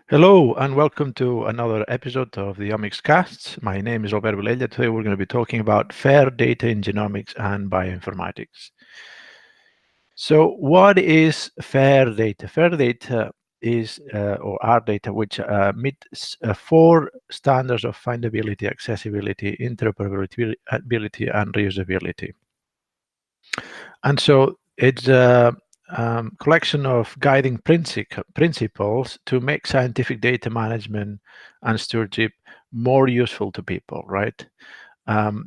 Hello and welcome to another episode of the Omics Casts. My name is Roberto Vilella. Today we're going to be talking about fair data in genomics and bioinformatics. So what is fair data? Fair data is or are data which meet four standards of findability, accessibility, interoperability, and reusability. And so it's a collection of guiding principles to make scientific data management and stewardship more useful to people, right?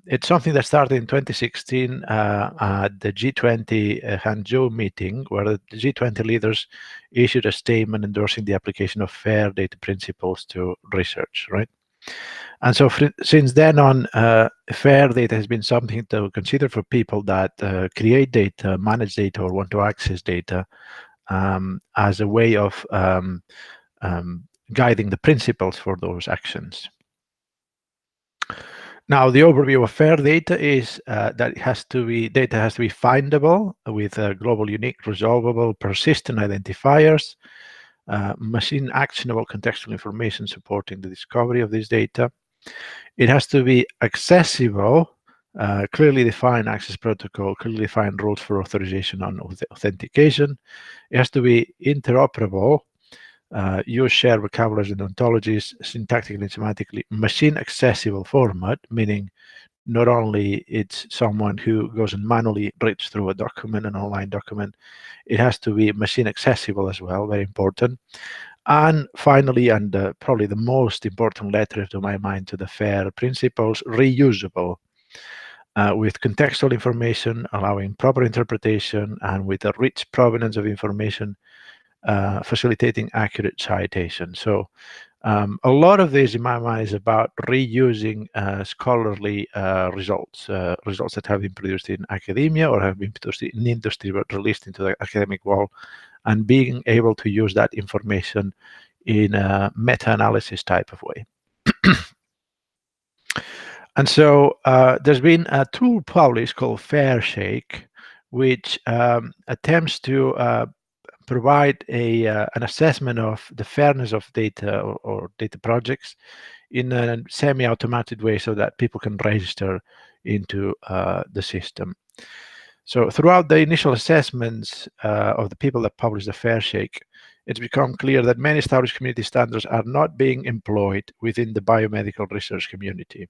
It's something that started in 2016 at the G20 Hangzhou meeting, where the G20 leaders issued a statement endorsing the application of fair data principles to research, right? And so since then on, fair data has been something to consider for people that create data, manage data, or want to access data as a way of guiding the principles for those actions. Now, the overview of fair data is that data has to be findable with global, unique, resolvable, persistent identifiers, machine actionable contextual information supporting the discovery of this data. It has to be accessible, clearly defined access protocol, clearly defined rules for authorization and authentication. It has to be interoperable, use shared vocabularies and ontologies, syntactically and semantically, machine accessible format, meaning not only it's someone who goes and manually reads through a document, an online document, it has to be machine accessible as well, very important. And finally, and probably the most important letter to my mind to the FAIR principles, reusable, with contextual information, allowing proper interpretation, and with a rich provenance of information, facilitating accurate citation. So a lot of this in my mind is about reusing scholarly results that have been produced in academia or have been produced in industry but released into the academic world, and being able to use that information in a meta-analysis type of way. And so there's been a tool published called FairShake, which attempts to provide an assessment of the fairness of data or data projects in a semi-automated way so that people can register into the system. So throughout the initial assessments of the people that published the FairShake, it's become clear that many established community standards are not being employed within the biomedical research community,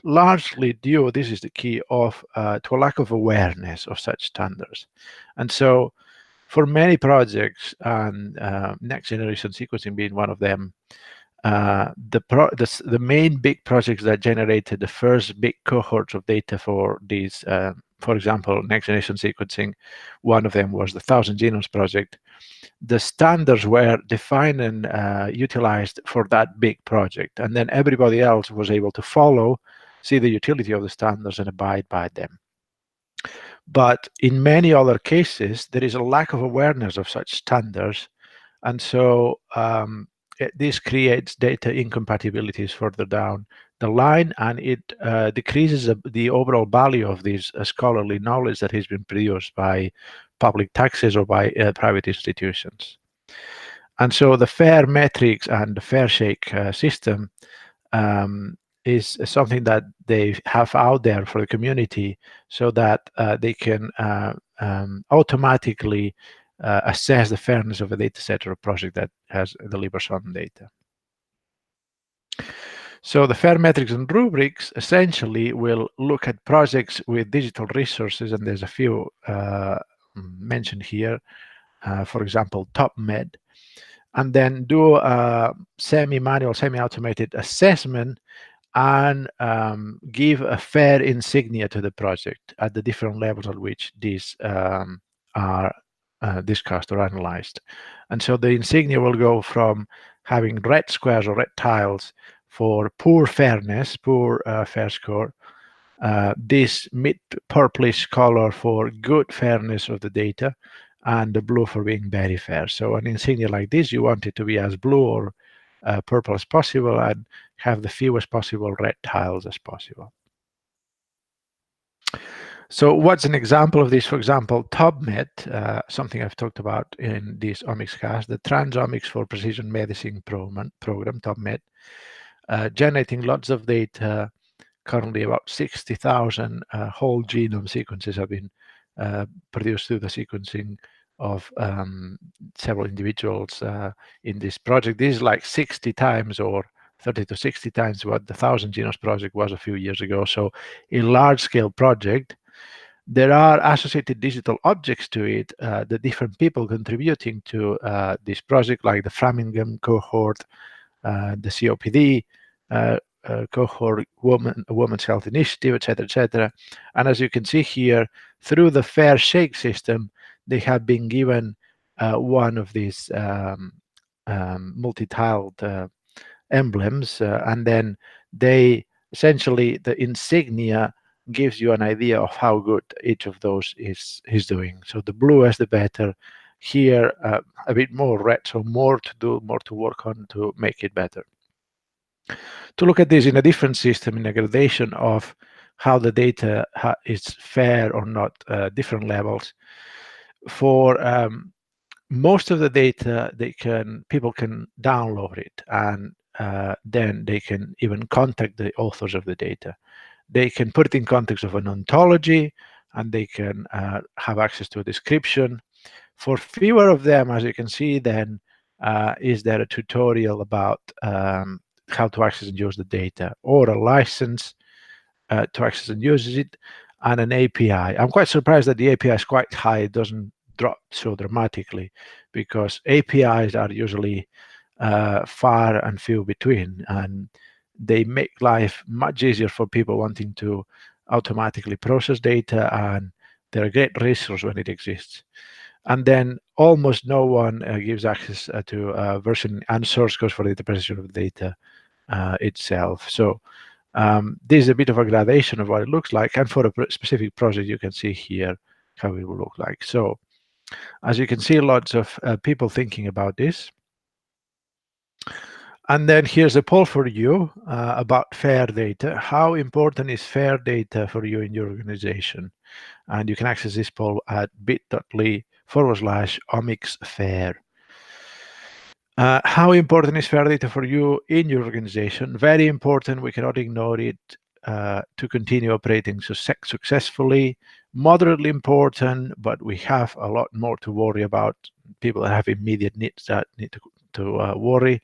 largely due, this is the key, to a lack of awareness of such standards. And so for many projects, and next generation sequencing being one of them, the main big projects that generated the first big cohorts of data for these, for example, next generation sequencing, one of them was the 1,000 Genomes project. The standards were defined and utilized for that big project, and then everybody else was able to follow, see the utility of the standards, and abide by them. But in many other cases, there is a lack of awareness of such standards, and so this creates data incompatibilities further down the line, and it decreases the overall value of this scholarly knowledge that has been produced by public taxes or by private institutions. And so the FAIR metrics and the FairShake system is something that they have out there for the community so that they can automatically assess the fairness of a data set or a project that has delivered some data. So the FAIR metrics and rubrics essentially will look at projects with digital resources, and there's a few mentioned here, for example, TopMed, and then do a semi-manual, semi-automated assessment and give a fair insignia to the project at the different levels at which these are discussed or analyzed. And so the insignia will go from having red squares or red tiles for poor fairness, poor fair score, this mid-purplish color for good fairness of the data, and the blue for being very fair. So an insignia like this, you want it to be as blue or purple as possible and have the fewest possible red tiles as possible. So what's an example of this? For example, TOBMED, something I've talked about in this omics cast, the Transomics for Precision Medicine program, TOBMED, generating lots of data. Currently, about 60,000 whole genome sequences have been produced through the sequencing of several individuals in this project. This is like 60 times or 30 to 60 times what the 1,000 Genomes project was a few years ago. So a large-scale project. There are associated digital objects to it, the different people contributing to this project, like the Framingham cohort, the COPD cohort, Women's Health Initiative, etc., etc. And as you can see here, through the fair shake system, they have been given one of these multi-tiled emblems, and then they essentially, the insignia gives you an idea of how good each of those is doing. So the bluest the better. Here a bit more red, so more to do, more to work on to make it better. To look at this in a different system, in a gradation of how the data is fair or not, different levels. For most of the data, people can download it, and then they can even contact the authors of the data. They can put it in context of an ontology, and they can have access to a description. For fewer of them, as you can see, then is there a tutorial about how to access and use the data, or a license to access and use it, and an API. I'm quite surprised that the API is quite high. It doesn't drop so dramatically, because APIs are usually far and few between, and they make life much easier for people wanting to automatically process data, and they're a great resource when it exists. And then almost no one gives access to version and source code for the interpretation of data itself. So this is a bit of a gradation of what it looks like, and for a specific project, you can see here how it will look like. So as you can see, lots of people thinking about this. And then here's a poll for you about fair data. How important is fair data for you in your organization? And you can access this poll at bit.ly/omicsfair. How important is fair data for you in your organization? Very important. We cannot ignore it to continue operating successfully. Moderately important, but we have a lot more to worry about. People that have immediate needs that need to worry.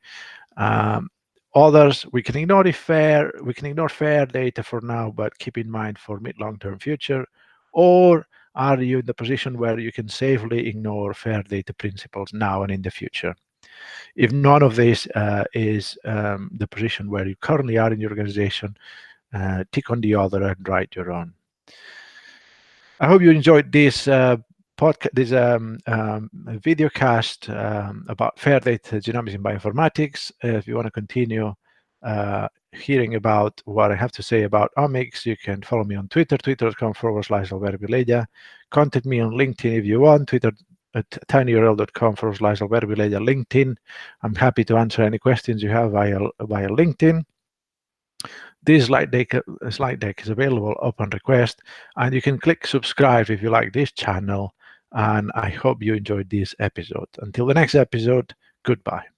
Others, we can ignore fair data for now, but keep in mind for mid-long-term future. Or are you in the position where you can safely ignore fair data principles now and in the future? If none of this is the position where you currently are in your organization, tick on the other and write your own. I hope you enjoyed this video cast about fair data, genomics, and bioinformatics. If you want to continue hearing about what I have to say about omics, you can follow me on Twitter, twitter.com/albertovilella. Contact me on LinkedIn if you want, Twitter at tinyurl.com/albertovilella LinkedIn. I'm happy to answer any questions you have via LinkedIn. This slide deck is available upon request, and you can click subscribe if you like this channel. And I hope you enjoyed this episode. Until the next episode, goodbye.